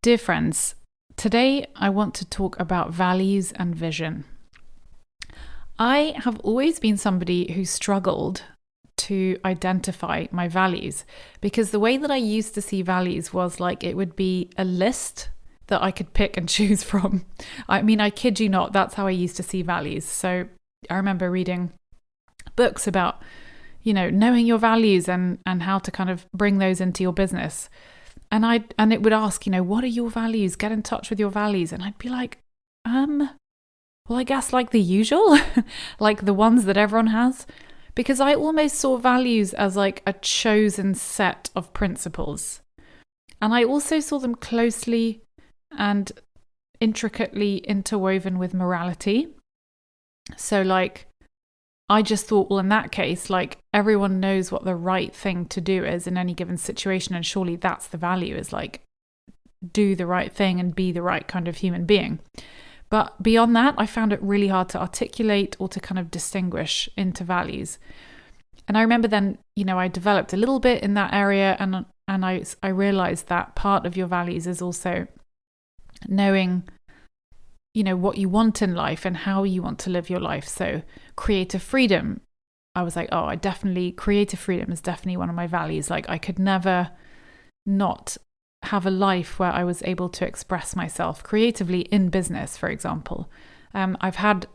Dear friends, today I want to talk about values and vision. I have always been somebody who struggled to identify my values because the way that I used to see values was like it would be a list that I could pick and choose from. I mean, I kid you not, that's how I used to see values. So I remember reading books about, knowing your values and how to kind of bring those into your business. And it would ask, what are your values? Get in touch with your values. And I'd be like, well, I guess like the usual, like the ones that everyone has, because I almost saw values as like a chosen set of principles. And I also saw them closely and intricately interwoven with morality. So like, I just thought, well, in that case, like everyone knows what the right thing to do is in any given situation. And surely that's the value, is like do the right thing and be the right kind of human being. But beyond that, I found it really hard to articulate or to kind of distinguish into values. And I remember then, I developed a little bit in that area, and I realized that part of your values is also knowing what you want in life and how you want to live your life. So creative freedom, I was like, creative freedom is definitely one of my values. Like I could never not have a life where I was able to express myself creatively in business, for example. I've had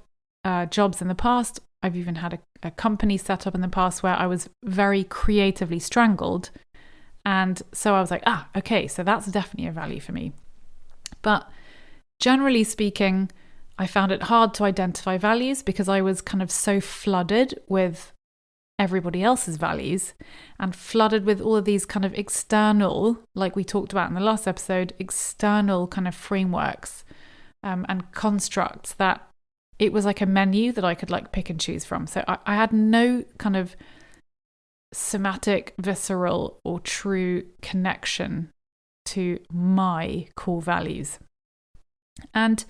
jobs in the past. I've even had a company set up in the past where I was very creatively strangled. And so I was like, okay, so that's definitely a value for me. But generally speaking, I found it hard to identify values because I was kind of so flooded with everybody else's values and flooded with all of these kind of external, like we talked about in the last episode, external kind of frameworks and constructs that it was like a menu that I could like pick and choose from. So I had no kind of somatic, visceral or true connection to my core values. And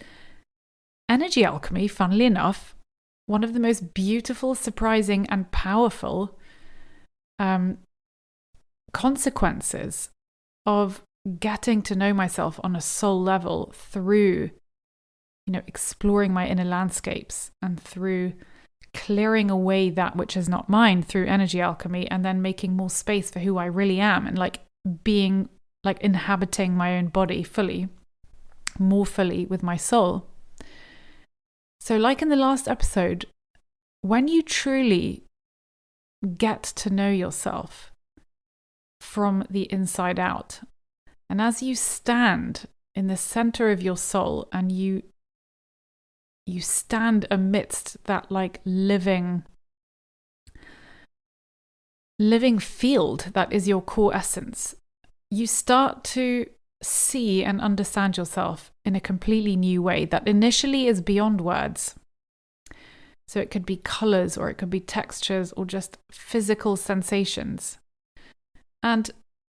energy alchemy, funnily enough, one of the most beautiful, surprising, and powerful consequences of getting to know myself on a soul level through, exploring my inner landscapes and through clearing away that which is not mine through energy alchemy, and then making more space for who I really am and like being like inhabiting my own body more fully with my soul. So like in the last episode, when you truly get to know yourself from the inside out, and as you stand in the center of your soul and you stand amidst that like living field that is your core essence, you start to see and understand yourself in a completely new way that initially is beyond words. So it could be colors, or it could be textures, or just physical sensations. And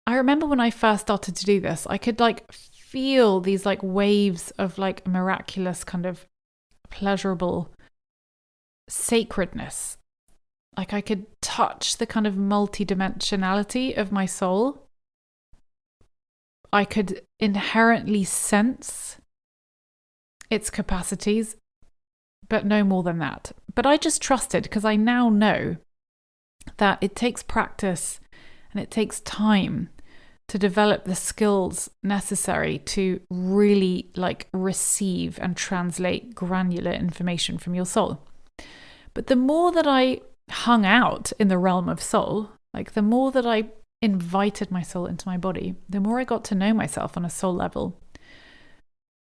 I remember when I first started to do this, I could like feel these like waves of like miraculous kind of pleasurable sacredness. Like I could touch the kind of multidimensionality of my soul. I could inherently sense its capacities, but no more than that. But I just trusted, because I now know that it takes practice and it takes time to develop the skills necessary to really like receive and translate granular information from your soul. But the more that I hung out in the realm of soul, like the more that I invited my soul into my body, the more I got to know myself on a soul level,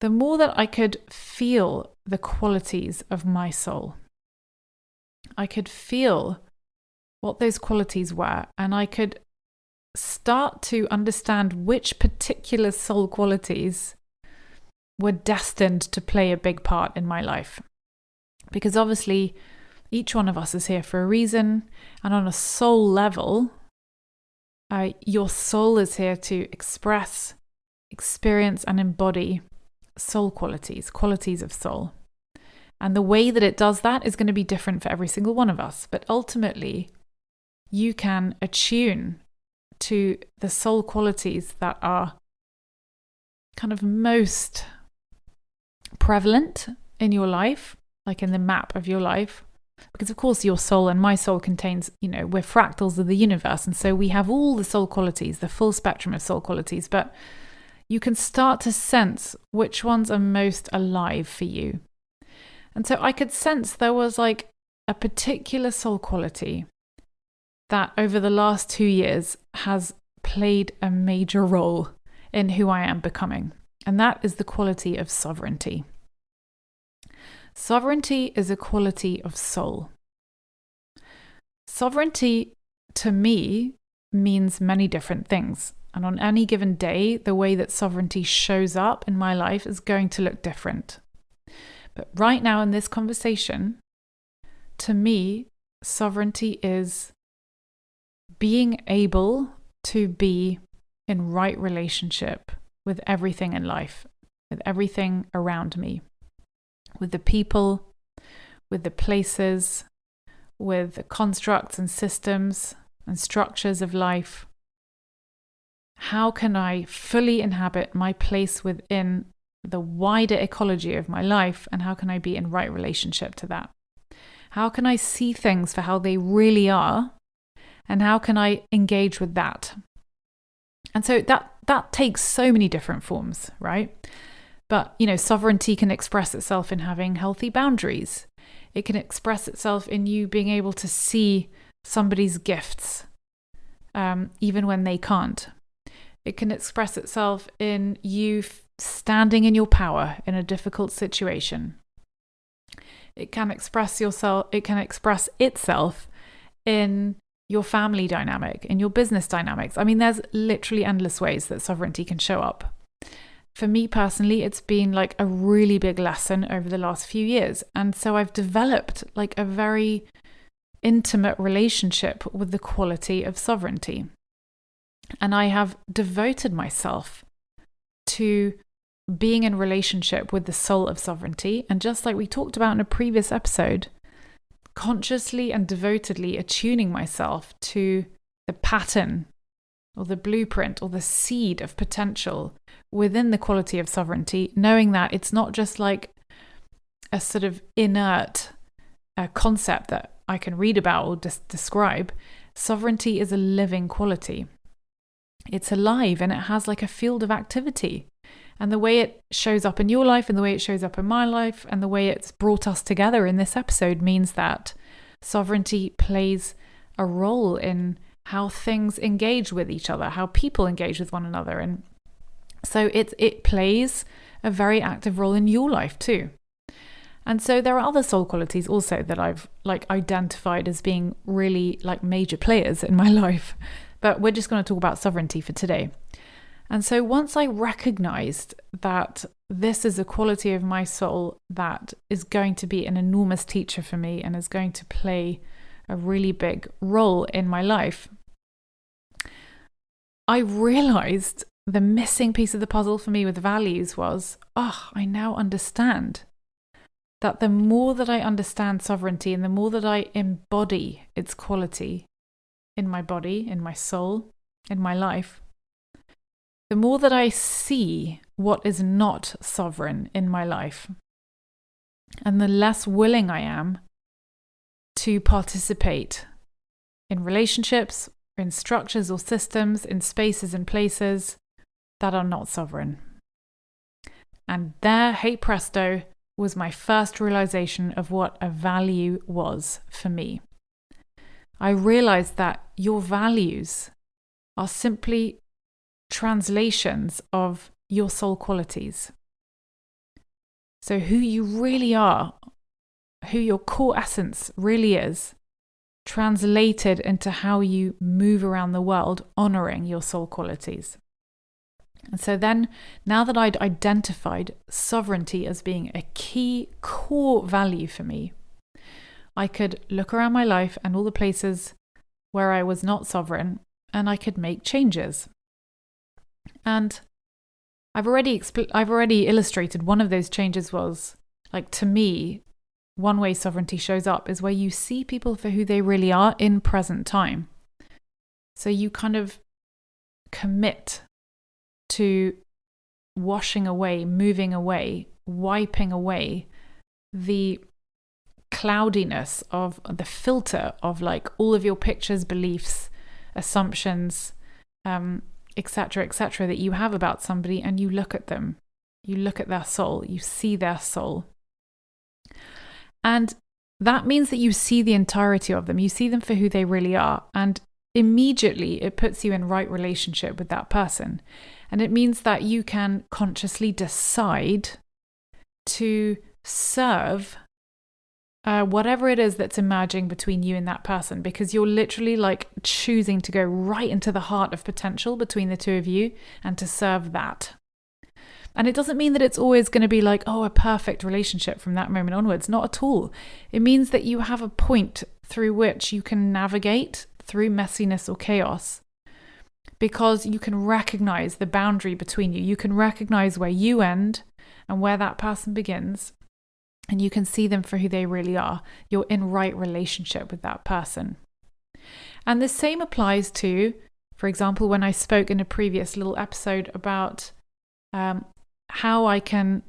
the more that I could feel the qualities of my soul. I could feel what those qualities were, and I could start to understand which particular soul qualities were destined to play a big part in my life. Because obviously, each one of us is here for a reason, and on a soul level, your soul is here to express, experience, and embody soul qualities of soul. And the way that it does that is going to be different for every single one of us. But ultimately, you can attune to the soul qualities that are kind of most prevalent in your life, like in the map of your life. Because of course your soul and my soul contains, we're fractals of the universe. And so we have all the soul qualities, the full spectrum of soul qualities, but you can start to sense which ones are most alive for you. And so I could sense there was like a particular soul quality that over the last 2 years has played a major role in who I am becoming. And that is the quality of sovereignty. Sovereignty is a quality of soul. Sovereignty, to me, means many different things. And on any given day, the way that sovereignty shows up in my life is going to look different. But right now in this conversation, to me, sovereignty is being able to be in right relationship with everything in life, with everything around me, with the people, with the places, with the constructs and systems and structures of life. How can I fully inhabit my place within the wider ecology of my life, and how can I be in right relationship to that? How can I see things for how they really are, and how can I engage with that? And so that takes so many different forms, right? But, sovereignty can express itself in having healthy boundaries. It can express itself in you being able to see somebody's gifts, even when they can't. It can express itself in you standing in your power in a difficult situation. It can express itself in your family dynamic, in your business dynamics. I mean, there's literally endless ways that sovereignty can show up. For me personally, it's been like a really big lesson over the last few years. And so I've developed like a very intimate relationship with the quality of sovereignty. And I have devoted myself to being in relationship with the soul of sovereignty. And just like we talked about in a previous episode, consciously and devotedly attuning myself to the pattern or the blueprint or the seed of potential within the quality of sovereignty, knowing that it's not just like a sort of inert concept that I can read about or describe. Sovereignty is a living quality. It's alive and it has like a field of activity. And the way it shows up in your life and the way it shows up in my life and the way it's brought us together in this episode means that sovereignty plays a role in how things engage with each other, how people engage with one another. And so it plays a very active role in your life too. And so there are other soul qualities also that I've like identified as being really like major players in my life. But we're just going to talk about sovereignty for today. And so once I recognized that this is a quality of my soul that is going to be an enormous teacher for me and is going to play a really big role in my life, I realized the missing piece of the puzzle for me with values was, I now understand that the more that I understand sovereignty and the more that I embody its quality in my body, in my soul, in my life, the more that I see what is not sovereign in my life, and the less willing I am to participate in relationships, in structures or systems, in spaces and places that are not sovereign. And there, hey presto, was my first realization of what a value was for me. I realized that your values are simply translations of your soul qualities. So who you really are, who your core essence really is, translated into how you move around the world, honoring your soul qualities. And so then, now that I'd identified sovereignty as being a key core value for me, I could look around my life and all the places where I was not sovereign, and I could make changes. And I've already illustrated one of those changes was, like, to me, one way sovereignty shows up is where you see people for who they really are in present time. So you kind of commit to washing away, moving away, wiping away the cloudiness of the filter of like all of your pictures, beliefs, assumptions, etc., that you have about somebody, and you look at them, you look at their soul, you see their soul. And that means that you see the entirety of them, you see them for who they really are, and immediately it puts you in right relationship with that person. And it means that you can consciously decide to serve whatever it is that's emerging between you and that person, because you're literally like choosing to go right into the heart of potential between the two of you and to serve that. And it doesn't mean that it's always going to be like, oh, a perfect relationship from that moment onwards. Not at all. It means that you have a point through which you can navigate through messiness or chaos, because you can recognize the boundary between you. You can recognize where you end and where that person begins, and you can see them for who they really are. You're in right relationship with that person. And the same applies to, for example, when I spoke in a previous little episode about how I can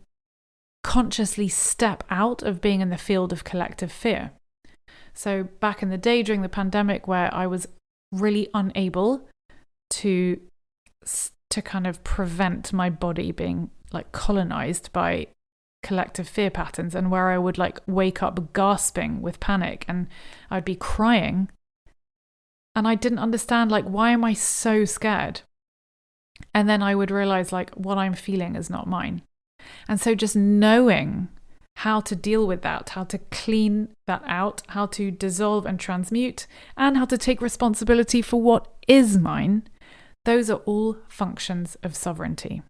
consciously step out of being in the field of collective fear. So back in the day during the pandemic, where I was really unable to kind of prevent my body being like colonized by collective fear patterns, and where I would like wake up gasping with panic and I'd be crying, and I didn't understand, like, why am I so scared? And then I would realize, like, what I'm feeling is not mine. And so just knowing how to deal with that, how to clean that out, how to dissolve and transmute, and how to take responsibility for what is mine, those are all functions of sovereignty.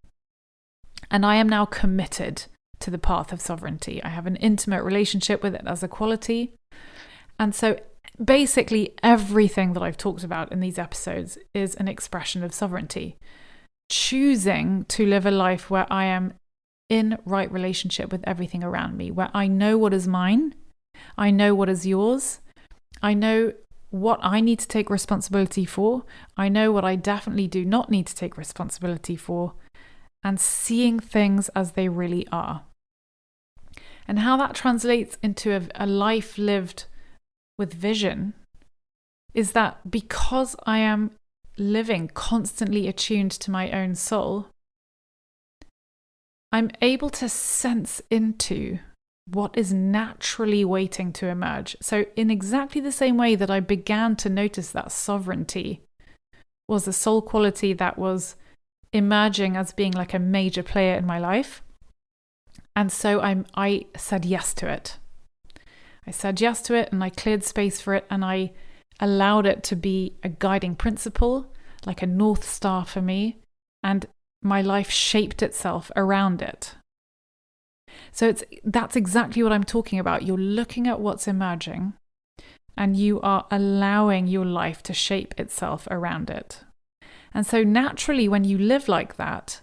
And I am now committed to the path of sovereignty. I have an intimate relationship with it as a quality. And so basically everything that I've talked about in these episodes is an expression of sovereignty. Choosing to live a life where I am in right relationship with everything around me, where I know what is mine, I know what is yours, I know what I need to take responsibility for, I know what I definitely do not need to take responsibility for, and seeing things as they really are. And how that translates into a life lived with vision is that because I am living constantly attuned to my own soul, I'm able to sense into what is naturally waiting to emerge. So in exactly the same way that I began to notice that sovereignty was a soul quality that was emerging as being like a major player in my life. And so I said yes to it. I said yes to it, and I cleared space for it, and I allowed it to be a guiding principle, like a North Star for me, and my life shaped itself around it. So that's exactly what I'm talking about. You're looking at what's emerging, and you are allowing your life to shape itself around it. And so naturally, when you live like that,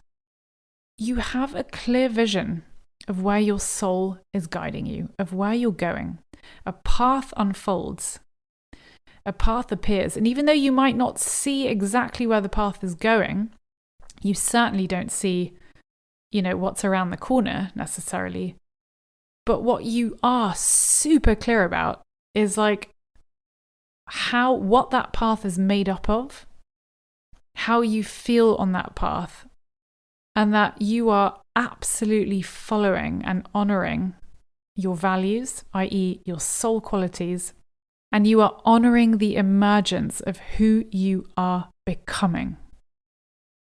you have a clear vision of where your soul is guiding you, of where you're going. A path unfolds. A path appears. And even though you might not see exactly where the path is going, you certainly don't see, what's around the corner necessarily. But what you are super clear about is like what that path is made up of, how you feel on that path, and that you are absolutely following and honoring your values, i.e. your soul qualities, and you are honoring the emergence of who you are becoming.